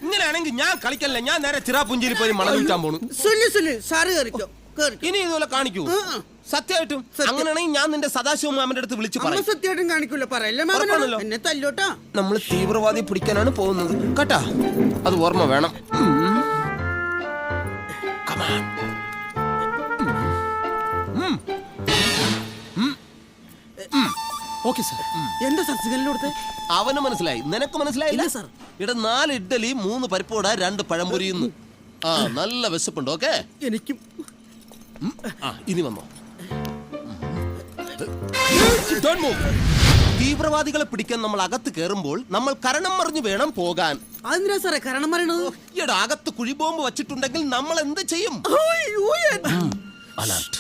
ഇങ്ങനെയാണെങ്കിൽ ഞാൻ കളിക്കല്ല, ഞാൻ നേരെ ചിറാപുഞ്ചിയിൽ പോയി മണം വിൽക്കാൻ പോണു. ഇനി ഇതുപോലെ കാണിക്കൂ സത്യമായിട്ടും? അങ്ങനെയാണെങ്കിൽ ഞാൻ നിന്റെ സദാശിവ മാമന്റെ അടുത്ത് വിളിച്ചു പറയും. സത്യമായിട്ടും കാണിക്കൂല, പറയല്ലോ എന്നെ തല്ലോട്ടാ. നമ്മൾ തീവ്രവാദി പിടിക്കാനാണ് പോകുന്നത് കേട്ടാ, അത് ഓർമ്മ വേണം. എന്താ സാർ സിഗ്നൽ കൊടുത്തേ? അവന് മനസ്സിലായി, നിനക്ക് മനസ്സിലായില്ല സാർ? ഇവിടെ 4 ഇഡ്ഡലി 3 പരിപ്പോട 2 പഴംപൊരിയുന്നു. ആ നല്ല വിശപ്പുണ്ട്. ഓക്കെ, എനിക്കും. ഇനി വന്നോ. തീവ്രവാദികളെ പിടിക്കാൻ നമ്മൾ അകത്ത് കയറുമ്പോൾ നമ്മൾ കരണം മറിഞ്ഞു വേണം പോകാൻ. അതെന്തിനാ സാറേ കരണം മറിയണത്? ഈയിടെ അകത്ത് കുഴിബോംബ് വച്ചിട്ടുണ്ടെങ്കിൽ നമ്മൾ എന്ത് ചെയ്യും? അലർട്ട്.